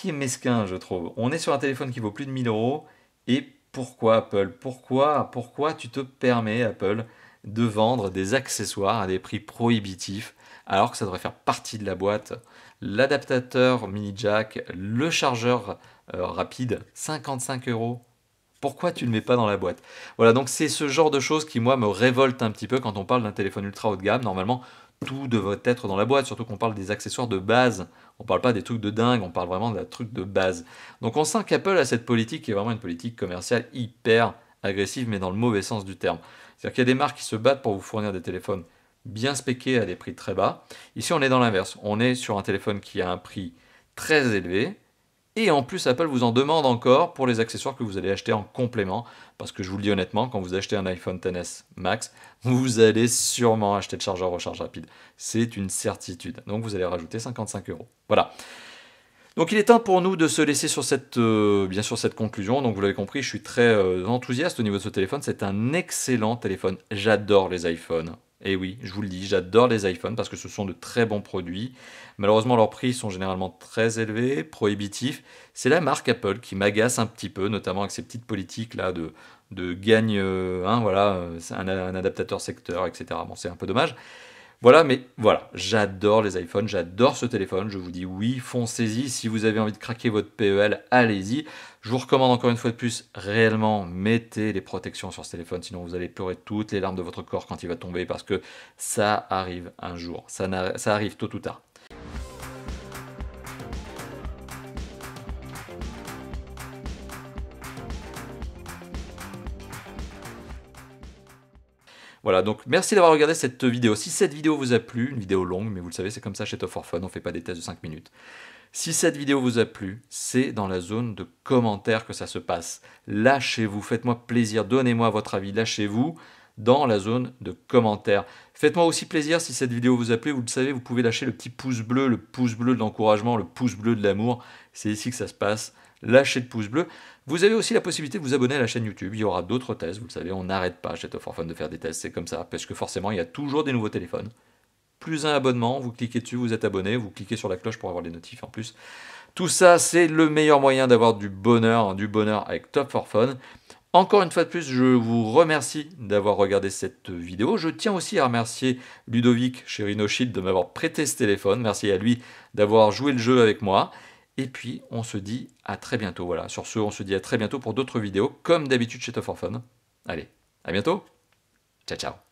est mesquin, je trouve. On est sur un téléphone qui vaut plus de 1000 euros et pourquoi Apple? Pourquoi tu te permets, Apple, de vendre des accessoires à des prix prohibitifs alors que ça devrait faire partie de la boîte? L'adaptateur mini jack, le chargeur rapide, 55 euros. Pourquoi tu ne le mets pas dans la boîte? Voilà, donc c'est ce genre de choses qui, moi, me révolte un petit peu quand on parle d'un téléphone ultra haut de gamme. Normalement, tout devrait être dans la boîte, surtout qu'on parle des accessoires de base. On parle pas des trucs de dingue, on parle vraiment d'un truc de base. Donc on sent qu'Apple a cette politique qui est vraiment une politique commerciale hyper agressive, mais dans le mauvais sens du terme. C'est-à-dire qu'il y a des marques qui se battent pour vous fournir des téléphones bien spéqués à des prix très bas. Ici, on est dans l'inverse. On est sur un téléphone qui a un prix très élevé, et en plus, Apple vous en demande encore pour les accessoires que vous allez acheter en complément. Parce que je vous le dis honnêtement, quand vous achetez un iPhone XS Max, vous allez sûrement acheter le chargeur recharge rapide. C'est une certitude. Donc vous allez rajouter 55 euros. Voilà. Donc il est temps pour nous de se laisser sur bien sûr cette conclusion. Donc vous l'avez compris, je suis très enthousiaste au niveau de ce téléphone. C'est un excellent téléphone. J'adore les iPhones. Et oui, je vous le dis, j'adore les iPhones parce que ce sont de très bons produits. Malheureusement, leurs prix sont généralement très élevés, prohibitifs. C'est la marque Apple qui m'agace un petit peu, notamment avec ces petites politiques là de gagne, voilà, un adaptateur secteur, etc. Bon, c'est un peu dommage. Voilà, mais voilà, j'adore les iPhones, j'adore ce téléphone. Je vous dis oui, foncez-y. Si vous avez envie de craquer votre PEL, allez-y. Je vous recommande encore une fois de plus, réellement, mettez les protections sur ce téléphone, sinon vous allez pleurer toutes les larmes de votre corps quand il va tomber, parce que ça arrive un jour, ça arrive tôt ou tard. Voilà, donc merci d'avoir regardé cette vidéo. Si cette vidéo vous a plu, une vidéo longue, mais vous le savez, c'est comme ça chez Top 4 Fun, on ne fait pas des tests de 5 minutes. Si cette vidéo vous a plu, c'est dans la zone de commentaires que ça se passe. Lâchez-vous, faites-moi plaisir, donnez-moi votre avis, lâchez-vous dans la zone de commentaires. Faites-moi aussi plaisir si cette vidéo vous a plu, vous le savez, vous pouvez lâcher le petit pouce bleu de l'encouragement, le pouce bleu de l'amour. C'est ici que ça se passe. Lâchez le pouce bleu. Vous avez aussi la possibilité de vous abonner à la chaîne YouTube. Il y aura d'autres tests, vous le savez, on n'arrête pas chez Top 4 Fun de faire des tests, c'est comme ça, parce que forcément, il y a toujours des nouveaux téléphones. Plus un abonnement, vous cliquez dessus, vous êtes abonné, vous cliquez sur la cloche pour avoir les notifs en plus. Tout ça, c'est le meilleur moyen d'avoir du bonheur avec Top 4 Fun. Encore une fois de plus, je vous remercie d'avoir regardé cette vidéo. Je tiens aussi à remercier Ludovic chez RhinoShield de m'avoir prêté ce téléphone. Merci à lui d'avoir joué le jeu avec moi. Et puis, on se dit à très bientôt. Voilà, sur ce, on se dit à très bientôt pour d'autres vidéos, comme d'habitude chez Top 4 Fun. Allez, à bientôt. Ciao, ciao.